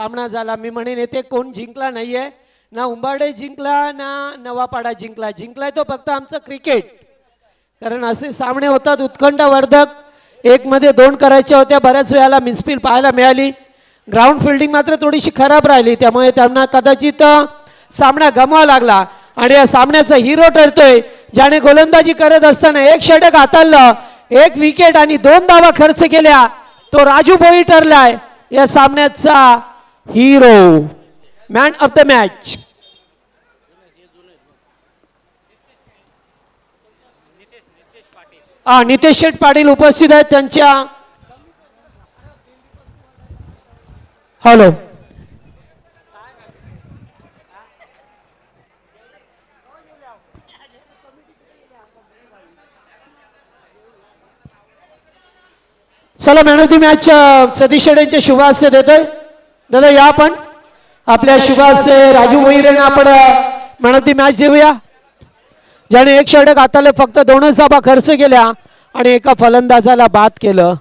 सामना झाला. मी म्हणेन येथे कोण जिंकला नाहीये, ना उंबाडे जिंकला ना नवापाडा जिंकला. जिंकलाय तो फक्त आमचं क्रिकेट. कारण असे सामने होतात उत्कंठावर्धक. एक मध्ये 2 करायच्या होत्या, बऱ्याच वेळाला मिसफील पाहायला मिळाली. ग्राउंड फिल्डिंग मात्र थोडीशी खराब राहिली, त्यामुळे त्यांना कदाचित सामना गमवावा लागला. आणि या सामन्याचा हिरो ठरतोय ज्याने गोलंदाजी करत असताना 1 षटक हाताळलं, 1 विकेट आणि 2 धावा खर्च केल्या, तो राजू भोई ठरलाय या सामन्याचा hero, man of the match. Nitesh Sheth Patil उपस्थित आहेत. त्यांच्या हॅलो चला man of the match Satish Sheth यांच्या शुभाशय देतोय. दादा या आपण आपल्या शुभाशय राजू भोईरेंना आपण मॅन ऑफ द मॅच देऊया, ज्याने 1 षटक हाताले, फक्त 2च धावा खर्च केल्या आणि एका फलंदाजाला बाद केलं.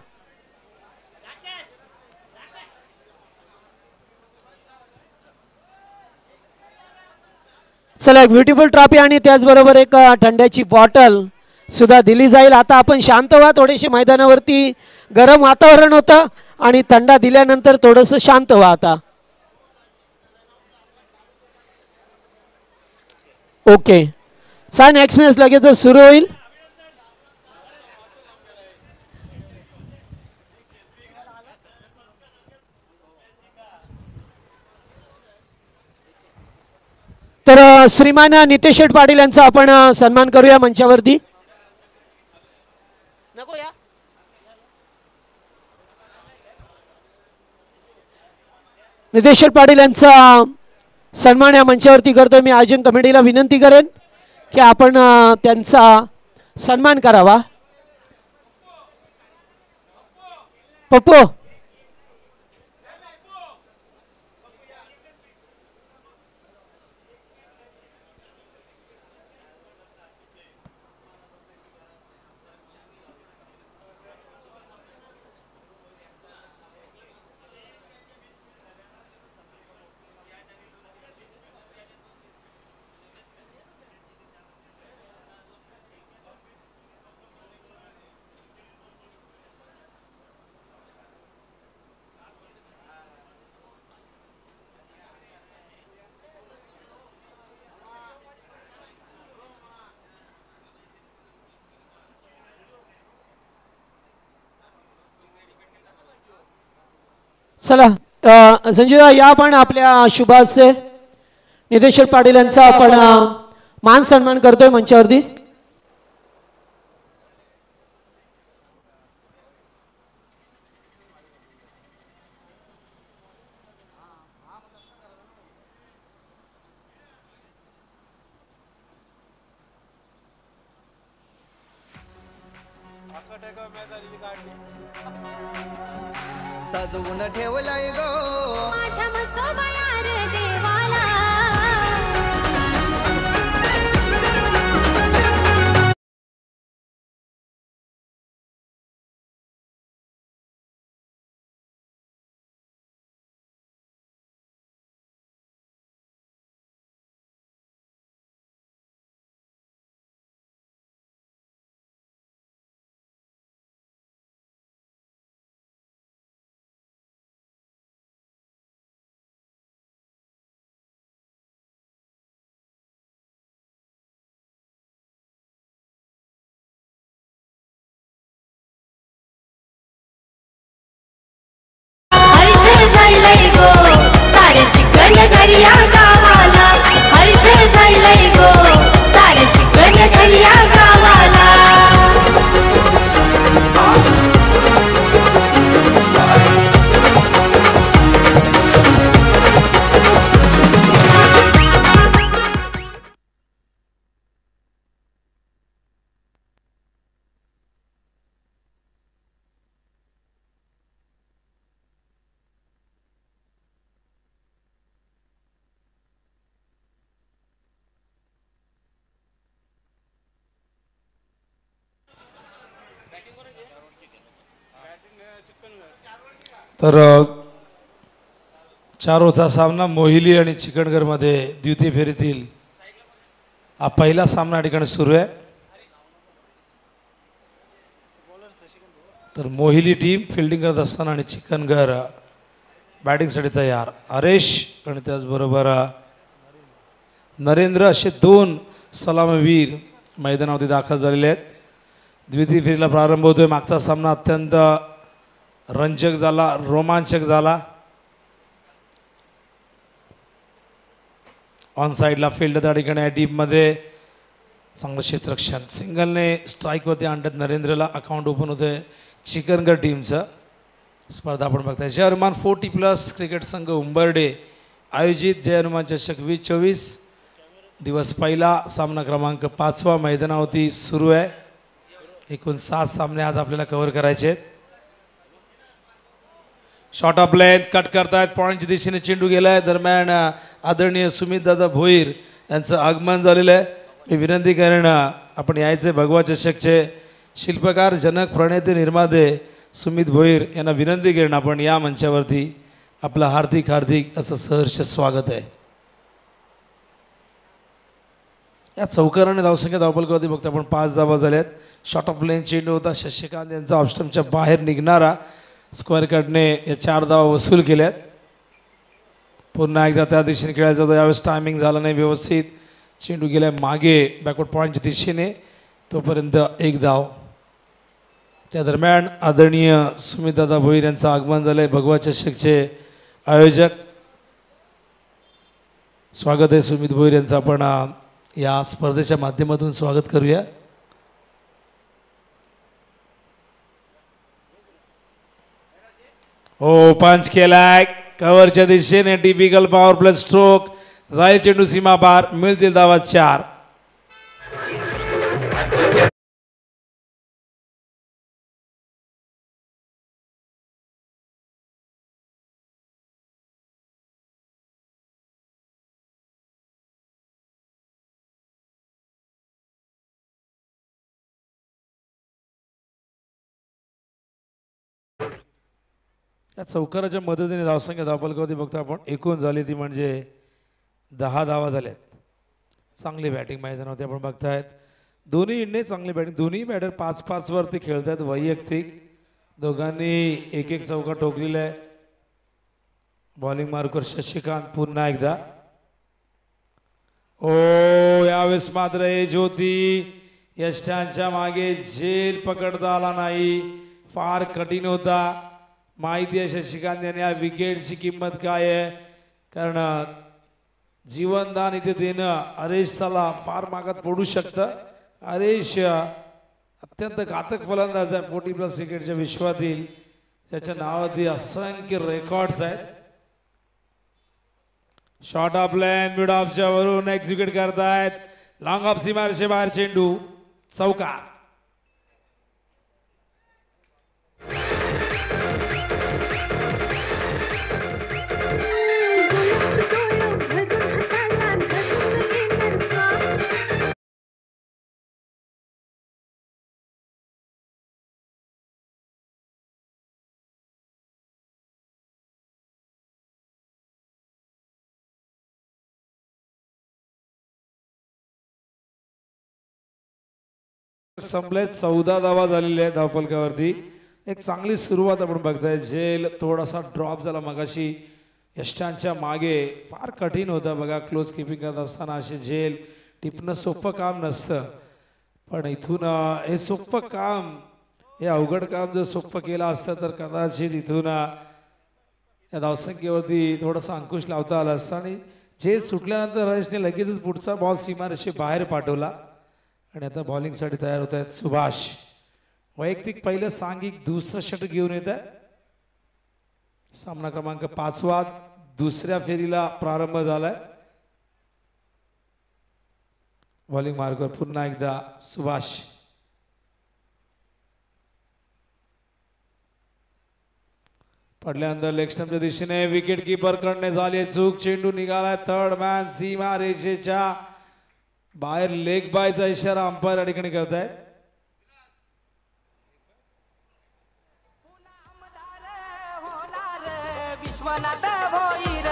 चला एक ब्युटिफुल ट्रॉफी आणि त्याचबरोबर एक थंड्याची बॉटल सुद्धा दिली जाईल. आता आपण शांत व्हा, थोडेसे मैदानावरती गरम वातावरण होतं आणि थंडा दिल्यानंतर थोडंसं शांत व्हा. आता ओके, चा नेक्स्ट मॅच लगेच सुरू होईल. तर श्रीमान नितेश शेठ पाटील यांचा आपण सन्मान करूया मंचावरती. नको या नितेश शेठ पाटील यांचा सन्मान या मंचावरती करतोय. मी आयोजन कमिटीला विनंती करेन की आपण त्यांचा सन्मान करावा. पप्पू चला संजय या पण आपल्या शुभाशय नितेश पाटील यांचा आपण मान सन्मान करतोय मंचावरती. सजवून ठेवलाय गो माझ्या मसोबाया रे देवाला. सारे चिकन घरिया गावाला, हर्षर झालंय गो सारे चिकन घरिया गावाला. तर चारोचा सामना मोहिली आणि चिकणगरमध्ये द्वितीय फेरीतील हा पहिला सामना या ठिकाणी सुरू आहे. तर मोहिली टीम फिल्डिंग करत असताना आणि चिकणगर बॅटिंगसाठी तयार. हरेश आणि त्याचबरोबर नरेंद्र असे दोन सलामवीर मैदानावरती दाखल झालेले आहेत. द्वितीय फेरीला प्रारंभ होतोय. मागचा सामना अत्यंत रंजक झाला, रोमांचक झाला. ऑन साईडला फील्ड त्या ठिकाणी आहे. डीपमध्ये चांगलं क्षेत्ररक्षण, सिंगलने स्ट्राईकवरती आणतात नरेंद्रला. अकाउंट ओपन होतंय चिकणगड टीमचं. स्पर्धा आपण बघताय जय हनुमान 40+ क्रिकेट संघ उंबर्डे आयोजित जय हनुमान चषक 2024 दिवस पहिला सामना क्रमांक 5 मैदानावरती सुरू आहे. एकूण 7 सामने आज आपल्याला कव्हर करायचे आहेत. शॉर्ट ऑफ लेंथ कट करतायत. पॉईंटच्या दिशेने चेंडू गेलाय. दरम्यान आदरणीय सुमित दादा भोईर यांचं आगमन झालेलं आहे. मी विनंती करेन आपण यायचे भगवा चषकचे शिल्पकार, जनक, प्रणेते, निर्माते सुमित भोईर यांना विनंती करेन आपण या मंचावरती. आपलं हार्दिक हार्दिक असं सहर्ष स्वागत आहे. या चौकाराने धावसंख्या धावपलकावरती बघतो आपण 5 धावा झाल्यात. शॉर्ट ऑफ लेन चेंडू होता. शशिकांत यांचा ऑफस्टम्पच्या बाहेर निघणारा स्क्वेअर कटने या 4 धावा वसूल केल्यात. पुन्हा एकदा त्या दिशेने खेळायचं होतं. यावेळेस टायमिंग झालं नाही व्यवस्थित. चेंडू गेला मागे बॅकवर्ड पॉईंटच्या दिशेने. तोपर्यंत 1 धाव. त्या दरम्यान आदरणीय सुमितदादा भोईर यांचं आगमन झालं आहे. भगवा चषकचे आयोजक. स्वागत आहे सुमित भोईर यांचं. आपण या स्पर्धेच्या माध्यमातून स्वागत करूया. हो, पंच केलाय कव्हरच्या दिशेने. Typical power plus stroke. जाईल चेंडू सीमा पार. मिळतील धावा 4. या चौकाराच्या मदतीने धावसंख्या धावपलकावरती बघतो आपण. एकूण झाली ती म्हणजे 10 धावा झाल्यात. चांगली बॅटिंग मैदानावरती आपण बघतायत. दोन्ही इंडे चांगली बॅटिंग. दोन्ही बॅटर 5-5 वरती खेळत आहेत वैयक्तिक. दोघांनी 1-1 चौका ठोकलेला आहे. बॉलिंग मार्कर शशिकांत पुन्हा एकदा. ओ, यावेळेस मात्र हे ज्योती यष्टांच्या मागे झेल पकडता आला नाही. फार कठीण होता. माहिती आहे शशिकांत यांनी या विकेटची किंमत काय आहे. कारण जीवनदान इथे देणं हरेशला फार मागात पडू शकतं. हरेश अत्यंत घातक फलंदाज आहे. 40+ क्रिकेटच्या विश्वातील. त्याच्या नावावरती असंख्य रेकॉर्ड्स आहेत. शॉर्ट ऑफ लेन मिड ऑफच्या वरून एक्झिक्यूट करतायत. लॉंग ऑफ सीमारेषे बाहेर चेंडू चौका. संपले. 14 धावा झालेल्या आहेत धावफलकावरती. एक चांगली सुरुवात आपण बघताय. झेल थोडासा ड्रॉप झाला मगाशी यष्टांच्या मागे. फार कठीण होतं बघा क्लोज किपिंग करत असताना. असे झेल टिपणं सोपं काम नसतं. पण इथून हे सोपं काम, हे अवघड काम जर सोपं केलं असतं तर कदाचित इथून या धावसंख्येवरती थोडासा अंकुश लावता आला असता. आणि झेल सुटल्यानंतर हरेशने लगेचच पुढचा बॉल सीमारेषे बाहेर पाठवला. आणि आता बॉलिंगसाठी तयार होत आहेत सुभाष. वैयक्तिक पहिलं सांघिक दुसरं षटक घेऊन येत आहे. सामना क्रमांक 5 दुसऱ्या फेरीला प्रारंभ झालाय. बॉलिंग मार्कवर पुन्हा एकदा सुभाष. पडल्यानंतर लेग स्टंपच्या दिशेने विकेट किपर कडने झाली चूक. चेंडू निघालाय थर्ड मॅन सीमा रेषेच्या बाहेर. लेग बायचा इशारा अंपायर या ठिकाणी करतायत. विश्वनाथ भोईर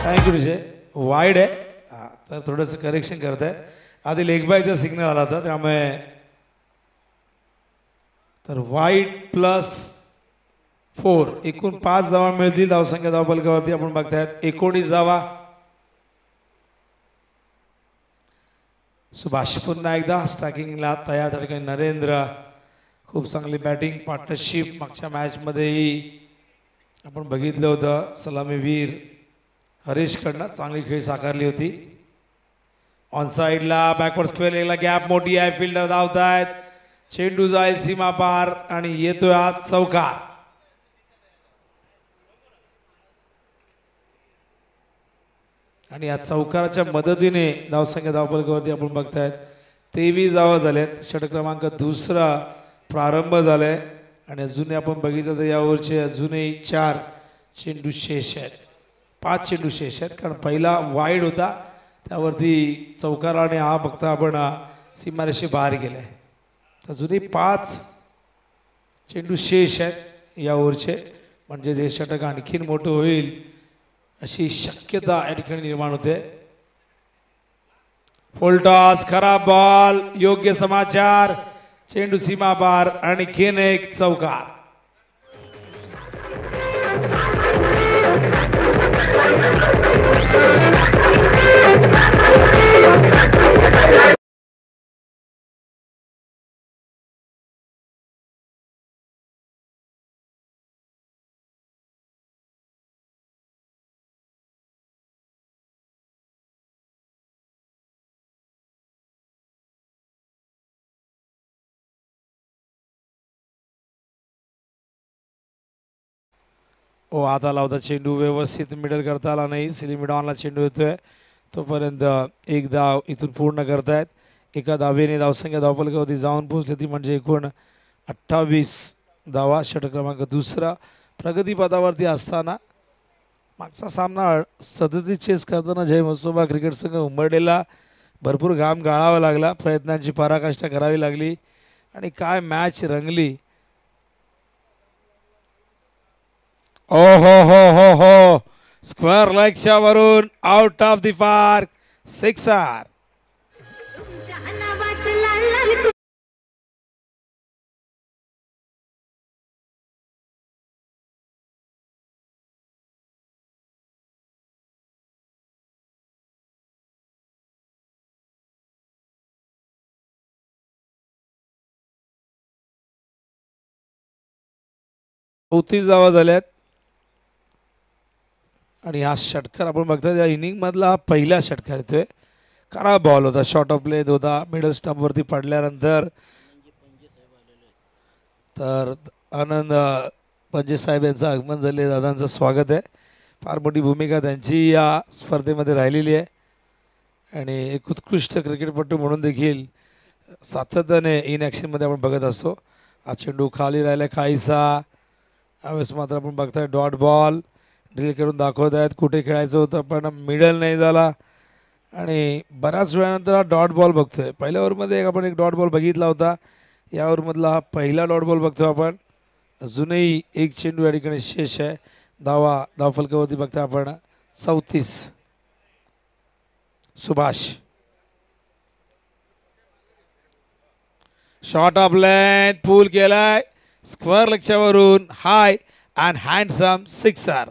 थँक्यू विजय. वाईड आहे हा, तर थोडंसं करेक्शन करत आहे. आधी लेग बायचा सिग्नल आला होता त्यामुळे तर वाईड +4 एकूण 5 धावा मिळतील. धावसंख्या धावफलकावरती आपण बघतायत 19 धावा. सुभाष पुन्हा एकदा स्ट्रायकिंगला तयार. त्या ठिकाणी नरेंद्र खूप चांगली बॅटिंग पार्टनरशिप मागच्या मॅचमध्येही आपण बघितलं होतं. सलामीवीर हरीशकडनं चांगली खेळी साकारली होती. ऑन साईडला बॅकवर्ड स्क्वेअर लेगला गॅप मोठी आहे. फिल्डर धावतायत. चेंडू जाईल सीमा पार आणि येतोय आज चौकार. आणि या चौकाराच्या मदतीने धावसंख्या धावफलकावरती आपण बघतायत 23 धावा झाल्यात. षटक क्रमांक 2 प्रारंभ झालाय आणि अजूनही आपण बघितलं तर यावरचे अजूनही 4 चेंडू शेष आहेत. 5 चेंडू शेष आहेत कारण पहिला वाईड होता त्यावरती चौकाराने हा बघता आपण सीमारेषे बाहेर गेलाय. अजूनही 5 चेंडू शेष आहेत या ओव्हरचे. म्हणजे हे षटक आणखीन मोठं होईल अशी शक्यता या ठिकाणी निर्माण होते. फुलटॉस खराब बॉल. योग्य समाचार. चेंडू सीमा पार आणखीन एक चौकार. ओ आता आला होता चेंडू. व्यवस्थित मिडल करता आला नाही. सिलिमिडॉनला चेंडू येतोय तोपर्यंत एक धाव इथून पूर्ण करतायत. एका धावेने धावसंख्या धावफलकावरती जाऊन पोहोचली ती म्हणजे एकूण 28 धावा. षटक क्रमांक 2 प्रगतीपथावरती असताना मागचा सामना 37 चेस करताना जय मसोबा क्रिकेट संघ उंबरडेला भरपूर घाम गाळावा लागला. प्रयत्नांची पराकाष्ठा करावी लागली आणि काय मॅच रंगली. ओ हो स्क्वेअर लेगच्या वरून आउट ऑफ द पार्क. 6 34 धावा झाल्यात. आणि हा षटकार आपण बघतोय या इनिंग मधला हा पहिला षटकार येतोय. खराब बॉल होता. शॉर्ट ऑफ प्ले होता. मिडल स्टंपवरती पडल्यानंतर तर आनंद पंजे साहेब यांचं आगमन झाले. दादांचं स्वागत आहे. फार मोठी भूमिका त्यांची या स्पर्धेमध्ये राहिलेली आहे आणि एक उत्कृष्ट क्रिकेटपटू म्हणून देखील सातत्याने इन ॲक्शनमध्ये आपण बघत असतो. हा चेंडू खाली राहिला काहीसा. यावेळेस मात्र आपण बघताय डॉट बॉल ड्रिल करून दाखवत आहेत. कुठे खेळायचं होतं पण मिडल नाही झाला आणि बऱ्याच वेळानंतर हा डॉट बॉल बघतोय. पहिल्या ओव्हरमध्ये आपण एक डॉट बॉल बघितला होता. या ओव्हरमधला हा पहिला डॉट बॉल बघतो आपण. अजूनही एक चेंडू या ठिकाणी शेष आहे. धावफलकावरती बघता आपण 34. सुभाष शॉट ऑफ लेंथ पूल केलाय. स्क्वेअर लेगच्या वरून हाय अँड हँडसम 6.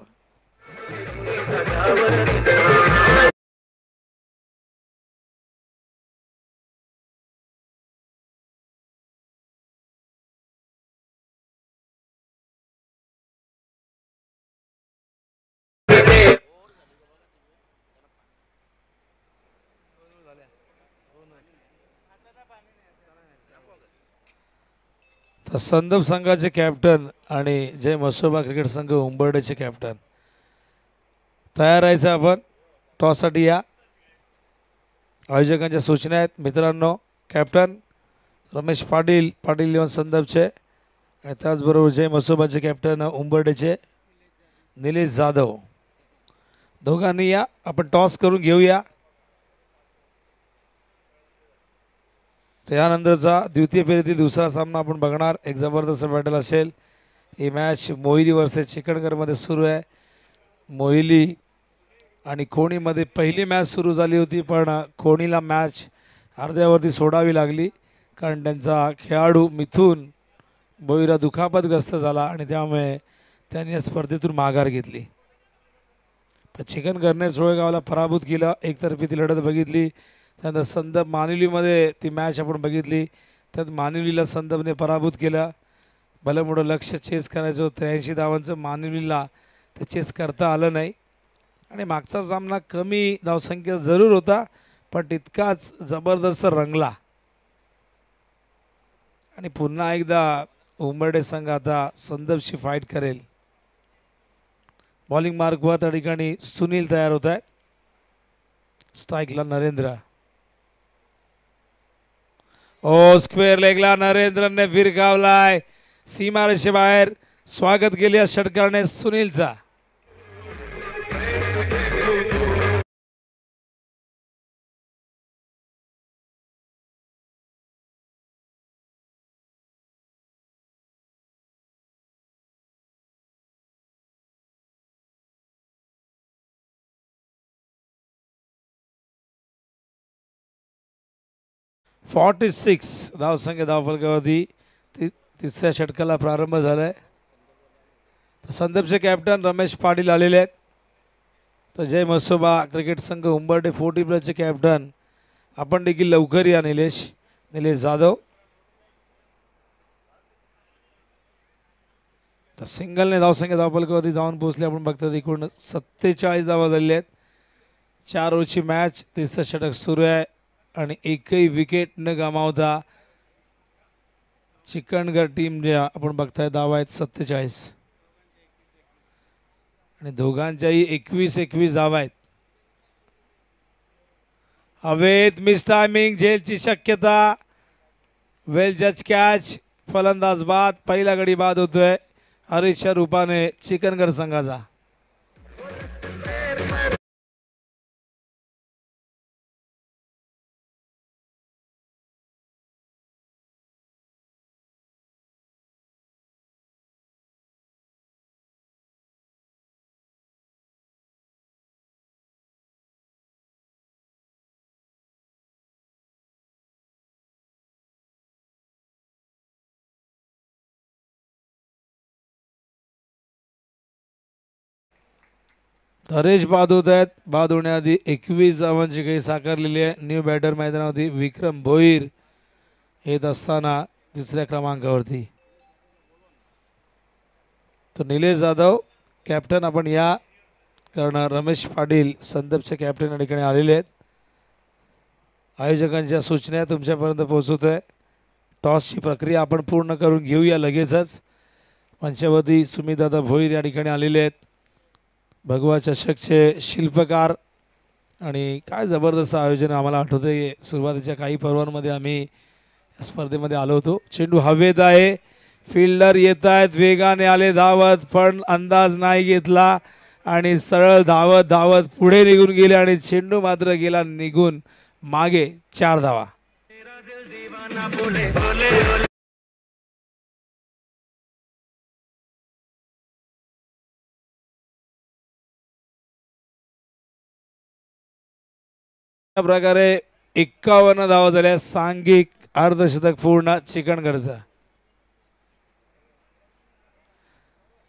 तर संदर्भ संघाचे कॅप्टन आणि जय मसोबा क्रिकेट संघ उंबरडेचे कॅप्टन तयार राहायचं. आपण टॉससाठी या. आयोजकांच्या सूचना आहेत मित्रांनो. कॅप्टन रमेश पाटील 11 संदर्भचे आणि त्याचबरोबर जय मसोबाचे कॅप्टन उंबरडेचे निलेश जाधव. दोघांनी या. आपण टॉस करून घेऊया. त्यानंतरचा द्वितीय फेरीतील दुसरा सामना आपण बघणार. एक जबरदस्त बॅटल असेल. ही मॅच मोहिरी वर्सेस चिकणगरमध्ये सुरू आहे. मोहिली आणि कोणीमध्ये पहिली मॅच सुरू झाली होती, पण कोणीला मॅच अर्ध्यावरती सोडावी लागली कारण त्यांचा खेळाडू मिथून भोईरा दुखापतग्रस्त झाला आणि त्यामुळे त्यांनी या स्पर्धेतून माघार घेतली. पण चिकनगरने सोळेगावला पराभूत केलं. एकतर्फी ती लढत बघितली. त्यानंतर संदप मानिवलीमध्ये ती मॅच आपण बघितली. त्यात मानिवलीला संदपने पराभूत केलं. भलं मोठं लक्ष चेस करायचं होतं 83 धावांचं, मानिवलीला ते चेस करता आलं नाही आणि मागचा सामना कमी धावसंख्या जरूर होता पण तितकाच जबरदस्त रंगला. आणि पुन्हा एकदा उंबरडे संघ आता संदपशी फाईट करेल. बॉलिंग मार्कवर त्या ठिकाणी सुनील तयार होत आहेत. स्ट्राईकला नरेंद्र. ओ स्क्वेअर लेगला नरेंद्रने फिरकावलाय सीमारेषेबाहेर. स्वागत केले या षटकाराने सुनीलचा. .46 धावसंख्या धावफलकावरती तिसऱ्या षटकाला प्रारंभ झालाय. संदपचे कॅप्टन रमेश पाटील आलेले आहेत. तर जय मसोबा क्रिकेट संघ उंबरडे 40+ कॅप्टन आपण देखील लवकर या. निलेश जाधव. तर सिंगलने धावसंख्या धावफलकावरती जाऊन पोहोचले. आपण बघतात एकूण 47 धावा झालेल्या आहेत. 4 ओव्हरची मॅच. तिसरं षटक सुरू आहे आणि एकही विकेट न गमावता चिकनगर टीम जे आपण बघताय धावा आहेत 47 आणि दोघांच्याही 21 धावा आहेत. हवेत मिस टायमिंग झेलची शक्यता. वेल जज कॅच. फलंदाज बाद. पहिला गडी बाद होतोय हरीशच्या रूपाने चिकनगर संघाचा. हरेश बाद होत आहेत. बाद होण्याआधी 21 धावांची काही साकारलेली आहे. न्यू बॅटर मैदानावरती विक्रम भोईर येत असताना तिसऱ्या क्रमांकावरती. तर निलेश जाधव कॅप्टन आपण या कारण रमेश पाटील संदपचे कॅप्टन या ठिकाणी आलेले आहेत. आयोजकांच्या सूचना तुमच्यापर्यंत पोहोचवतोय. टॉसची प्रक्रिया आपण पूर्ण करून घेऊया लगेचच. मंचावरती सुमितदादा भोईर या ठिकाणी आलेले आहेत. भगवा चषकचे शिल्पकार आणि काय जबरदस्त आयोजन आम्हाला आठवते. सुरुवातीच्या काही पर्वांमध्ये आम्ही या स्पर्धेमध्ये आलो होतो. चेंडू हवेत आहे. फिल्डर येत आहेत. वेगाने आले धावत पण अंदाज नाही घेतला आणि सरळ धावत पुढे निघून गेले आणि चेंडू मात्र गेला निघून मागे. 4 धावा. प्रकारे 51 धावा झाल्या. सांघिक अर्धशतक पूर्ण चिकनगडचा.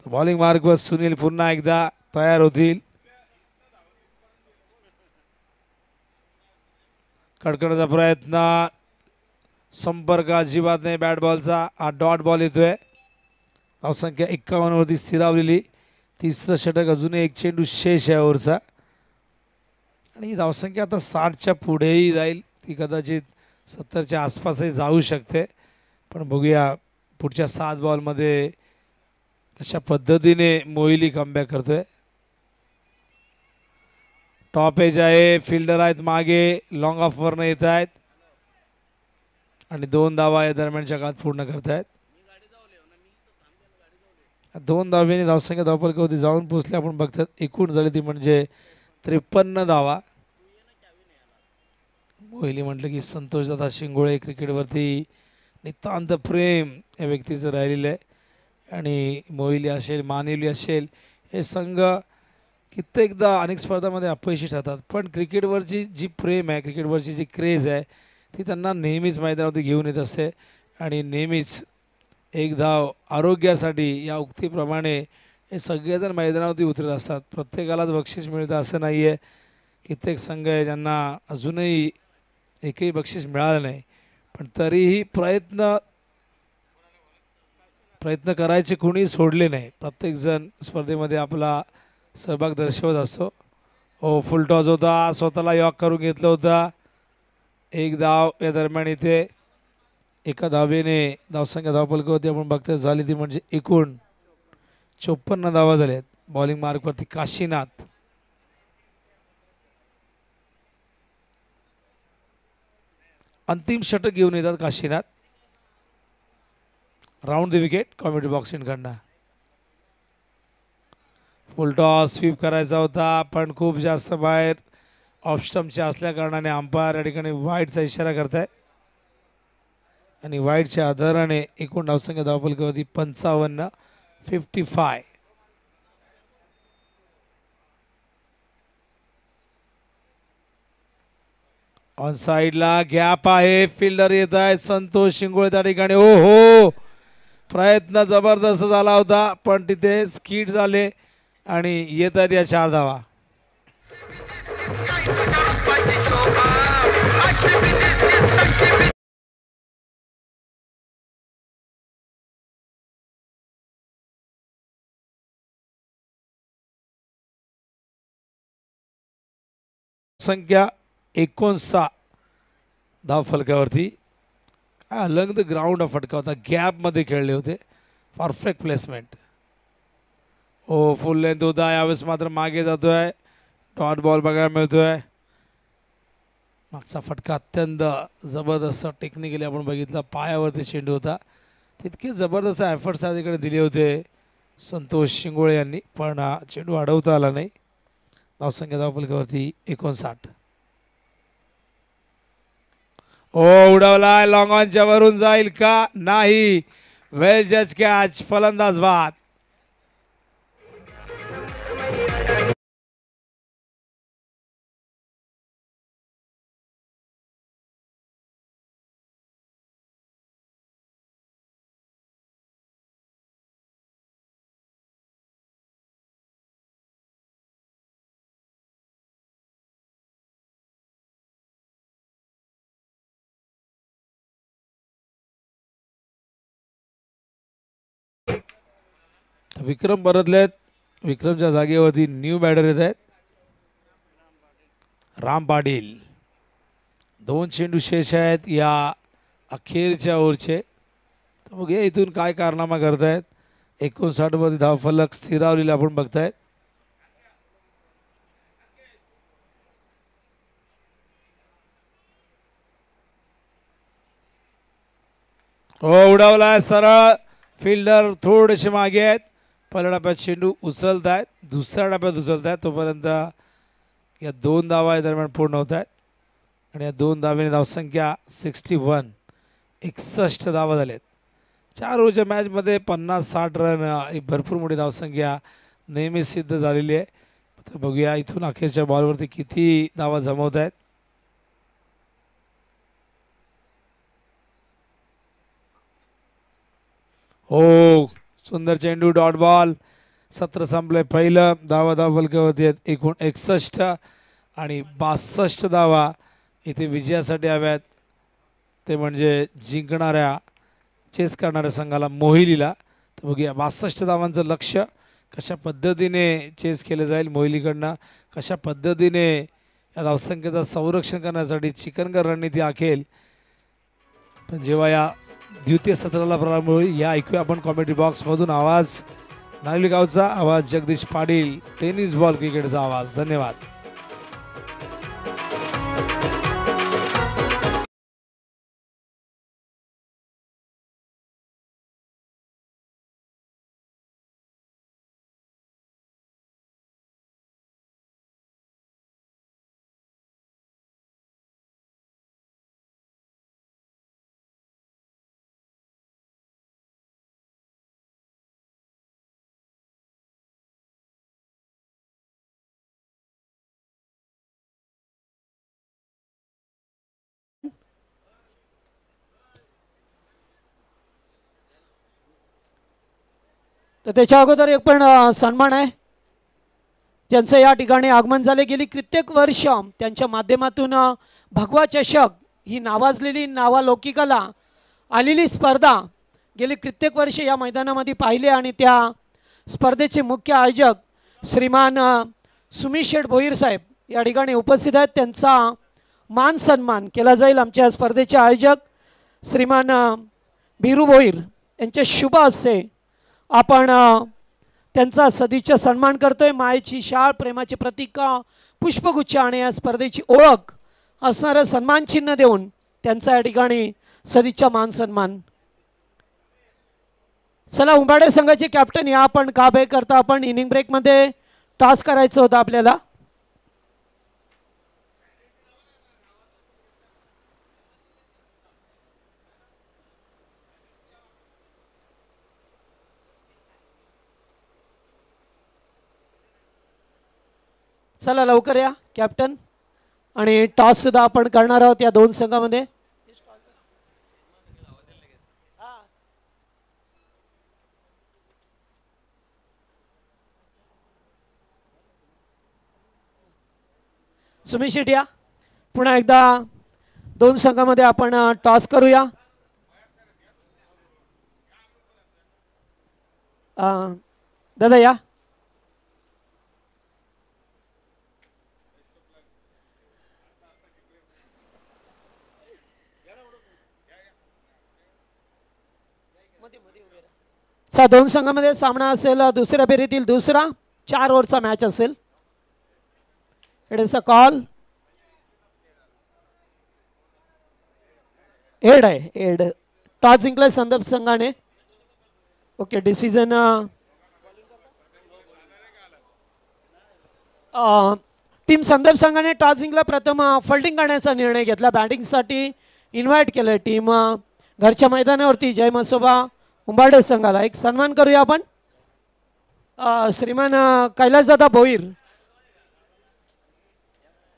बॉलिंग मार्कवर सुनील पुन्हा एकदा तयार होतील. कडकडचा प्रयत्न. संपर्क अजिबात नाही बॅट बॉलचा. हा डॉट बॉल येतोय. धावसंख्या 51 वरती स्थिरावलेली. तिसरं षटक अजून एक चेंडू शेष आहे ओव्हरचा आणि ही धावसंख्या आता 60च्या पुढेही जाईल. ती कदाचित 70च्या आसपासही जाऊ शकते. पण बघूया पुढच्या 7 बॉलमध्ये कशा पद्धतीने मोहिली कमबॅक करतोय. टॉप एज आहे. फिल्डर आहेत मागे. लॉंग ऑफवरनं येत आहेत आणि 2 धावा या दरम्यानच्या काळात पूर्ण करतायत. 2 धाव्यांनी धावसंख्या धावफलकावरती जाऊन पोहोचले. आपण बघतात एकूण झाली ती म्हणजे 53 धावा. मोहिली म्हटलं की संतोषदादा शिंगोळे क्रिकेटवरती नितांत प्रेम या व्यक्तीचं राहिलेलं आहे आणि मोहिली असेल मानिवली असेल हे संघ कित्येकदा अनेक स्पर्धामध्ये अपयशी ठरतात, पण क्रिकेटवरची जी प्रेम आहे, क्रिकेटवरची जी क्रेज आहे ती त्यांना नेहमीच मैदानावरती घेऊन येत असते. आणि नेहमीच एक धाव आरोग्यासाठी या उक्तीप्रमाणे हे सगळेजण मैदानावरती उतरत असतात. प्रत्येकालाच बक्षीस मिळतं असं नाही आहे. कित्येक संघ आहे ज्यांना अजूनही एकही बक्षीस मिळालं नाही, पण तरीही प्रयत्न करायचे कोणी सोडले नाही. प्रत्येकजण स्पर्धेमध्ये आपला सहभाग दर्शवत असतो. हो, फुल टॉस होता, स्वतःला यॉक करून घेतलं होता. एक धाव या दरम्यान इथे एका धावेने धावसंख्या धावफलकावरती आपण बघता झाली ती म्हणजे एकूण 54 धावा झाल्यात. बॉलिंग मार्कवरती काशीनाथ. अंतिम षटक घेऊन येतात काशीनाथ. राऊंड द विकेट कॉमेडी बॉक्सिंगकडनं. फुल टॉस स्वीप करायचा होता, पण खूप जास्त बाहेर ऑफ स्टंपच्या असल्या कारणाने अंपायर या ठिकाणी वाईडचा इशारा करताय. आणि वाईडच्या आधाराने एकूण धावसंख्या धावफलकावरती 55. ऑन साईडला गॅप आहे, फिल्डर येत आहे संतोष शिंगोळे त्या ठिकाणी. ओ हो, प्रयत्न जबरदस्त झाला होता, पण तिथे स्किड झाले आणि येत आहेत या 4 धावा. संख्या 59 धावफलकावरती. काय अलंग ग्राउंड फटका होता, गॅपमध्ये खेळले होते. Perfect placement. हो, फुल लेंथ होता, यावेळेस मात्र मागे जातोय. डॉट बॉल बघायला मिळतोय. मागचा फटका अत्यंत जबरदस्त टेक्निकली आपण बघितला, पायावरती चेंडू होता. तितके जबरदस्त एफर्ट्स त्या ठिकाणी दिले होते संतोष शिंगोळे यांनी, पण चेंडू अडवता आला नाही. धावसंख्या धावफलकावरती 59. ओ, उडवलाय, लॉंग ऑनच्या वरून जाईल का नाही. वेल जज कॅच, फलंदाज बाद. विक्रम परतलेत. विक्रमच्या जागेवरती न्यू बॅटर येत आहेत, राम पाटील. 2 चेंडू शेष आहेत या अखेरच्या ओव्हरचे. बघूया इथून काय कारनामा करतायत. 59 मध्ये धावफलक स्थिरावलेला आपण बघतायत. हो, उडवलाय सरळ. फिल्डर थोडेसे मागे आहेत. पहिल्या डब्यात चेंडू उचलत आहेत, दुसऱ्या डब्यात उचलत आहेत. तोपर्यंत या 2 धावा दरम्यान पूर्ण होत आहेत. आणि या 2 धावेने धावसंख्या 61 धावा झालेत. 4 ओव्हरच्या मॅचमध्ये 50-60 रन ही भरपूर मोठी धावसंख्या नेहमीच सिद्ध झालेली आहे. तर बघूया इथून अखेरच्या बॉलवरती किती धावा जमवत आहेत. हो, सुंदर चेंडू, डॉट बॉल. सत्र संपले पहिलं. धावफलकावरती आहेत एकूण 61 आणि 62 धावा इथे विजयासाठी हव्यात. ते म्हणजे जिंकणाऱ्या, चेस करणाऱ्या संघाला, मोहिलीला. तर बघूया 62 धावांचं लक्ष्य कशा पद्धतीने चेस केलं जाईल मोहिलीकडनं, कशा पद्धतीने या धावसंख्येचं संरक्षण करण्यासाठी चिकनकर रणनीती आखेल. पण जेव्हा या द्वितीय सत्राला प्रारंभ होईल, या ऐकूया आपण कॉमेडी बॉक्समधून आवाज नागरिकावचा आवाज, जगदीश पाटील टेनिस बॉल क्रिकेटचा आवाज. धन्यवाद. तर त्याच्या अगोदर एक पण सन्मान आहे ज्यांचं या ठिकाणी आगमन झाले. गेली कित्येक वर्ष त्यांच्या माध्यमातून भगवा चषक ही नावाजलेली नावालौकिकाला आलेली स्पर्धा गेली कित्येक वर्ष या मैदानामध्ये पाहिले आणि त्या स्पर्धेचे मुख्य आयोजक श्रीमान सुमित शेठ भोईर साहेब या ठिकाणी उपस्थित आहेत. त्यांचा मान सन्मान केला जाईल. आमच्या स्पर्धेचे आयोजक श्रीमान बिरू भोईर यांच्या शुभ हस्ते आपण त्यांचा सदिच्छा सन्मान करतोय. मायेची शाळ, प्रेमाचे प्रतीक, पुष्पगुच्छ आणि या स्पर्धेची ओळख असणारं सन्मान चिन्ह देऊन त्यांचा या ठिकाणी सदिच्छा मान सन्मान. चला उंबाडे संघाचे कॅप्टन या आपण का बे करता आपण इनिंग ब्रेकमध्ये टॉस करायचं होतं आपल्याला. चला लवकर या कॅप्टन. आणि टॉस सुद्धा आपण करणार आहोत या दोन संघामध्ये. सुमित शेट या पुन्हा एकदा दोन संघामध्ये आपण टॉस करूया. दादा या. दोन संघामध्ये सामना असेल दुसऱ्या फेरीतील दुसरा 4 ओव्हरचा मॅच असेल. इट इज अ कॉल एड आहे. एड टॉस जिंकलाय संदर्भ संघाने. ओके डिसिजन टीम संदर्भ संघाने टॉस जिंकला. प्रथम फल्डिंग करण्याचा निर्णय घेतला. बॅटिंगसाठी इन्व्हाइट केलं टीम घरच्या मैदानावरती जय मसोबा उंबाडे संघाला. एक सन्मान करूया आपण. श्रीमान कैलासदादा भोईर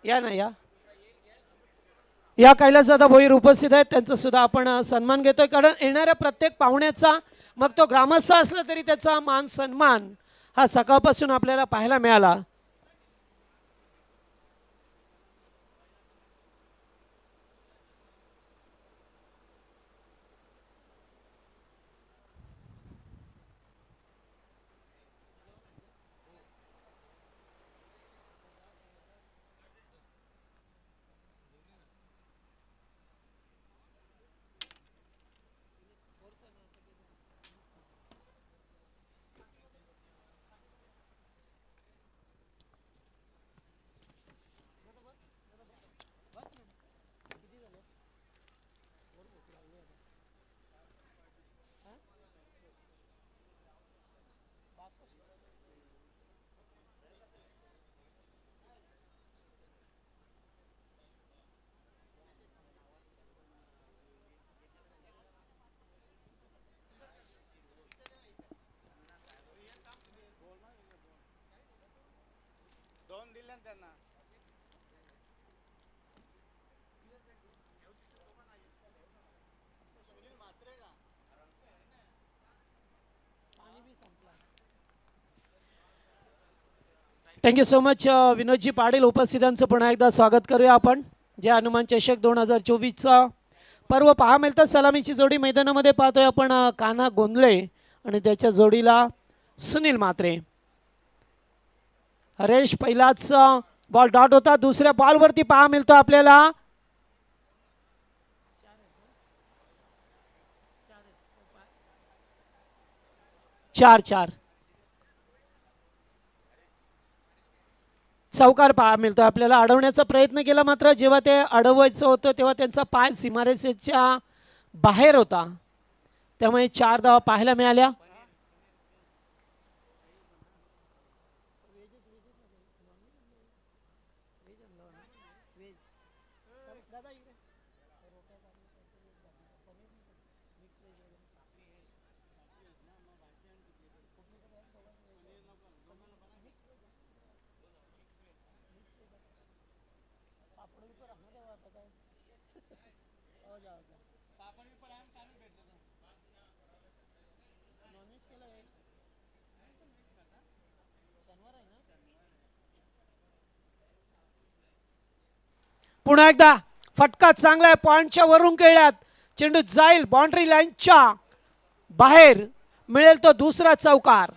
या ना या कैलासदादा भोईर उपस्थित आहेत. त्यांचा सुद्धा आपण सन्मान घेतोय. कारण येणाऱ्या प्रत्येक पाहुण्याचा मग तो ग्रामस्थ असला तरी त्याचा मान सन्मान हा सकाळपासून आपल्याला पाहायला मिळाला. Thank you so much Vinodji Patil. उपस्थितांचं पुन्हा एकदा स्वागत करूया आपण. जे हनुमान चषक 2024चा पर्व पहा मिळतात. सलामीची जोडी मैदानामध्ये पाहतोय आपण कान्हा गोंधळे आणि त्याच्या जोडीला सुनील म्हात्रे. हरेश पहिलाच बॉल डॉट होता. दुसऱ्या बॉलवरती पहा मिळतो आपल्याला 4-4 चौकार पहा मिळतो आपल्याला. अडवण्याचा प्रयत्न केला मात्र जेव्हा ते अडवायचं होतं तेव्हा त्यांचा पाय सीमारेषेच्या बाहेर होता. त्यामुळे 4 धावा पाहायला मिळाल्या. पुन्हा एकदा फटका चांगला आहे, पॉइंटच्या वरून खेळल्यात. चेंडू जाईल बाउंड्री लाईनच्या बाहेर, मिळेल तो दुसरा चौकार.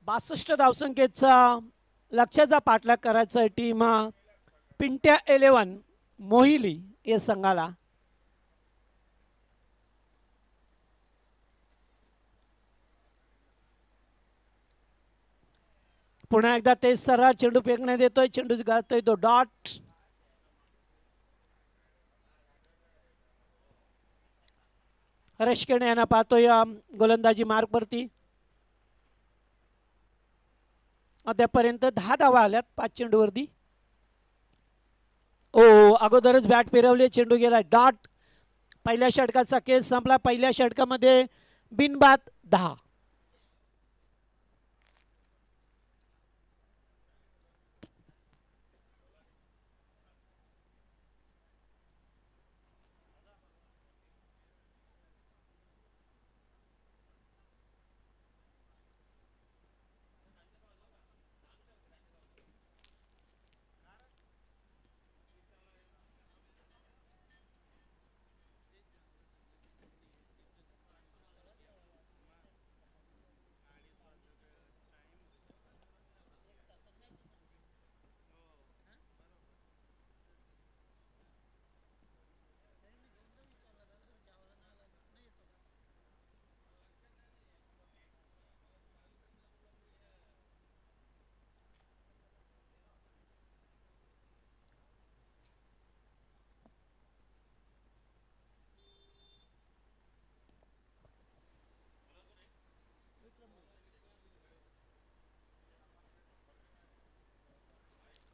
बासष्ट धावसंख्येचा लक्ष्याचा पाठलाग करायचा टीम पिंट्या 11 मोहिली या संघाला. पुन्हा एकदा तेच सरळ चेंडू फेकण्यात येतोय, चेंडू गाळतोय तो डॉट. हरेश केणे यांना पाहतोय गोलंदाजी मार्कवरती. अद्यापर्यंत 10 धावा आल्यात 5 चेंडूवरती. ओ अगोदरच बॅट फिरवली, चेंडू गेला डॉट. पहिल्या षटकाचा केस संपला. पहिल्या षटकामध्ये बिनबाद 10.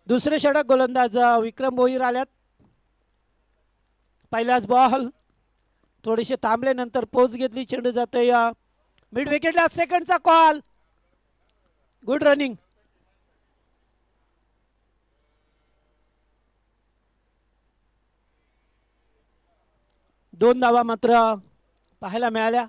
दुसरे षटक गोलंदाज विक्रम भोईर आल्यात. पहिलाच बॉल थोडेसे थांबले, नंतर पोच घेतली, चेंडू जातोय मिड विकेटला. सेकंडचा कॉल. Good running. दोन धावा मात्र पाहायला मिळाल्या.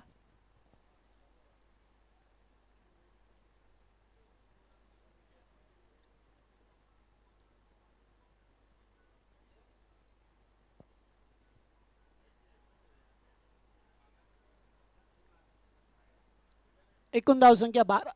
एकूण धावसंख्या 12.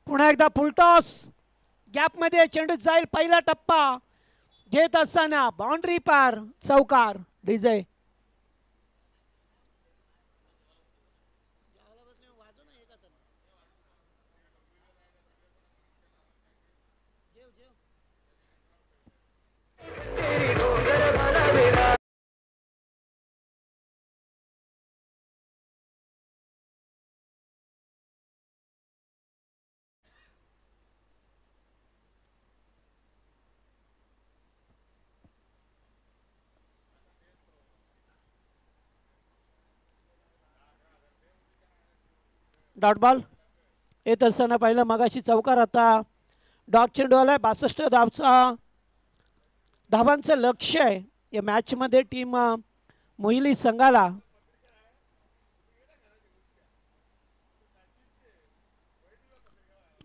पुन्हा एकदा फुलटॉस. गॅप मध्ये चेंडू जाईल. पहिला टप्पा घेत असताना बाउंड्री पार चौकार. डिझे डॉट बॉल येत असताना पहिला मगाशी चौकार, आता डॉट चेंडू आलाय. 62 धावांचं लक्ष्य आहे या मॅच मध्ये टीम मोहिली संघाला.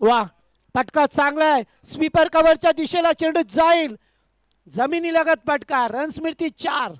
वा पटका चांगला आहे. स्वीपर कव्हरच्या दिशेला चेंडू जाईल. जमिनी लगत पटका. रन्स मिळतील 4.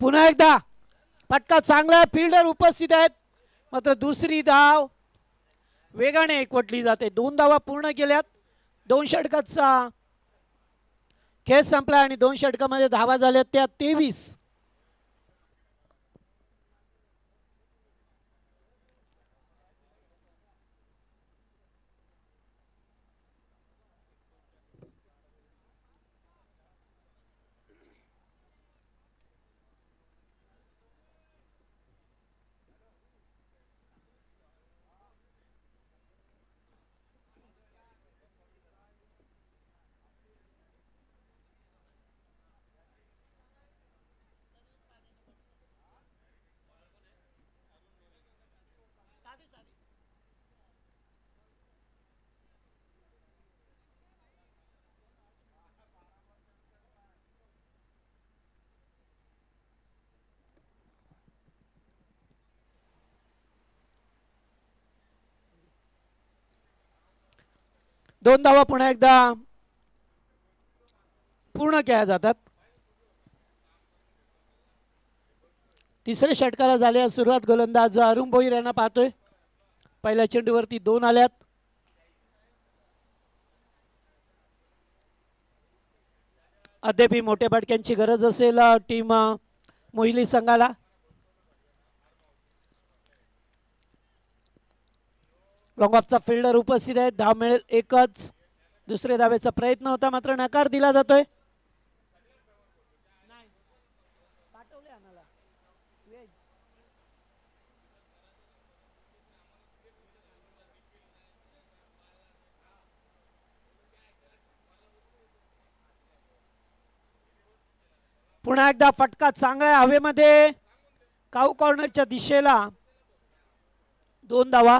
पुन्हा एकदा फटका चांगला, फिल्डर उपस्थित आहेत, मात्र दुसरी धाव वेगाने एकवटली जाते. 2 धावा पूर्ण केल्यात. 2 षटकाचा खेळ संपला आणि 2 षटकामध्ये धावा झाल्यात त्या 23. दोन धावा पुन्हा एकदा पूर्ण केल्या जातात. तिसऱ्या षटकाला झाल्या सुरुवात. गोलंदाज अरुण भोईर यांना पाहतोय. पहिल्या चेंडूवरती 2 आल्यात. अद्याप मोठ्या फटक्यांची गरज असेल टीम मोहिली संघाला. लॉंग ऑफचा फिल्डर उपस्थित आहे. धाव मिळेल एकच. दुसऱ्या धावेचा प्रयत्न होता मात्र नकार दिला जातोय. पुन्हा एकदा फटका चांगला आहे हवेमध्ये. काऊ कॉर्नरच्या दिशेला 2 धावा.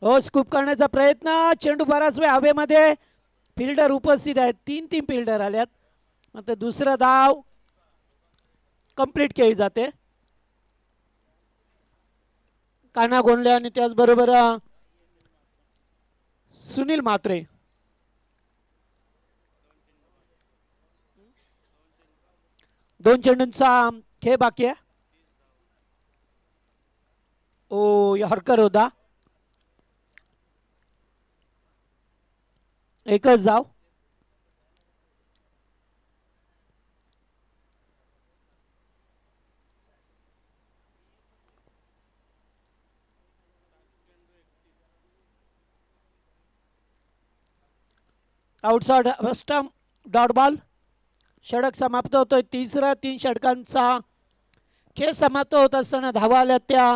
हो, स्कूप करण्याचा प्रयत्न. चेंडू बराच वेळ हवेमध्ये. फिल्डर उपस्थित आहेत. 3 फिल्डर आल्यात. मात्र दुसरा धाव कंप्लीट केली जाते. काना गोंडले आणि त्याचबरोबर सुनील म्हात्रे. दोन चेंडूंचा खेळ बाकी आहे. ओ, यॉर्कर होता. एकच धाव. Outside stump dot ball. षटक समाप्त होतोय. तिसरा 3 षटकांचा खेळ समाप्त होत असताना धावा आल्यात त्या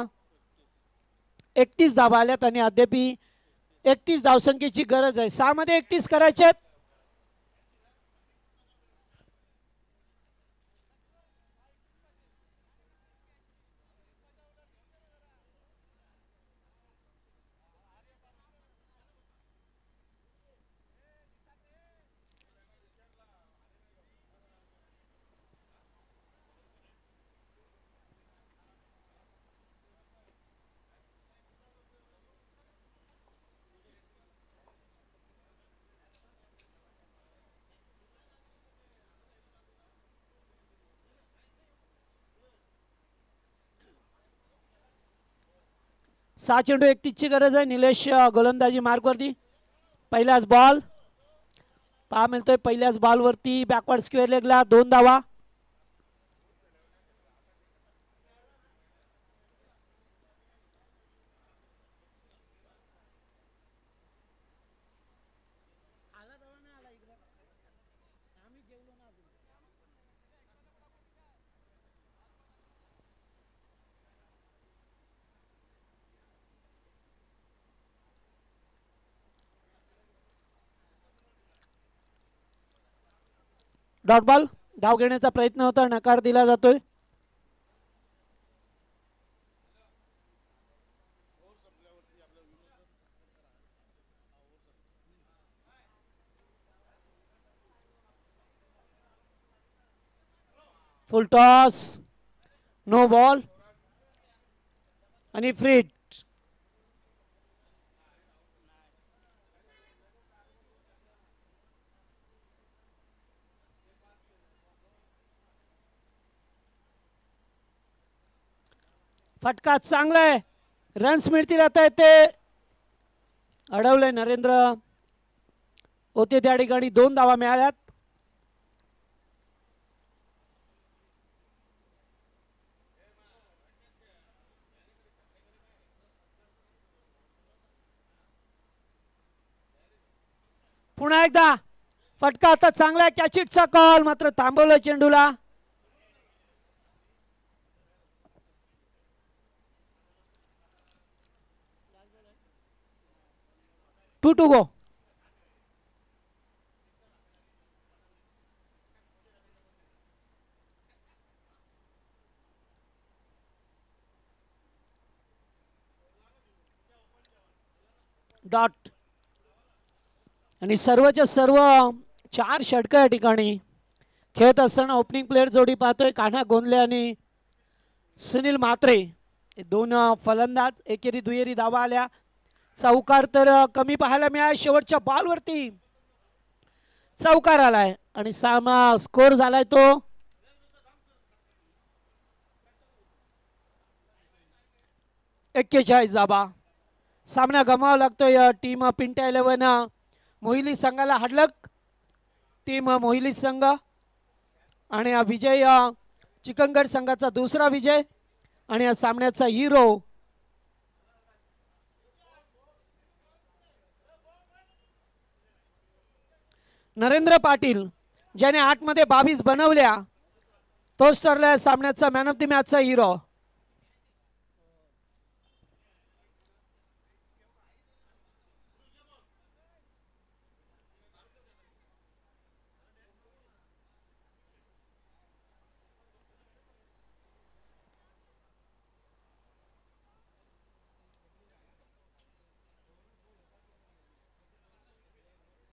31 धावा आल्यात आणि अद्याप 31 धावसंख्येची गरज आहे. 6 मध्ये 31 करायचे. सहा चेंडू 31 ची गरज आहे. निलेश गोलंदाजी मार्कवरती. पहिलाच बॉल पहा मिळतोय. पहिल्याच बॉलवरती बॅकवर्ड स्क्वेअर लेगला 2 धावा. Dot ball. धाव घेण्याचा प्रयत्न होता. नकार दिला जातोय. फुल टॉस, नो बॉल आणि फ्री हिट. फटका चांगला आहे, रन्स मिळतील आता. येते अडवलंय नरेंद्र होते त्या ठिकाणी 2 धावा मिळाल्यात. पुन्हा एकदा फटका आता चांगला आहे, कॅचिटचा कॉल मात्र थांबवलं चेंडूला. To go. डॉट आणि सर्वच्या सर्व 4 षटकं या ठिकाणी खेळत असताना ओपनिंग प्लेअर जोडी पाहतोय. कान्हा गोंदले आणि सुनील म्हात्रे हे 2 फलंदाज. एकेरी दुहेरी धावा आल्या. चौकार तर कमी पाहायला मिळाला. शेवटच्या बॉलवरती चौकार आलाय आणि सामना स्कोर झालाय तो 41 धावा. सामना गमावा लागतोय टीम पिंट्या 11 मोहिली संघाला. हडलक टीम मोहिली संघ आणि हा विजय चिकनगड संघाचा दुसरा विजय आणि या सामन्याचा हिरो नरेंद्र पाटील, ज्याने 8 मध्ये 22 बनवल्या, तोच ठरला सामन्याचा मॅन ऑफ द मॅचचा हिरो.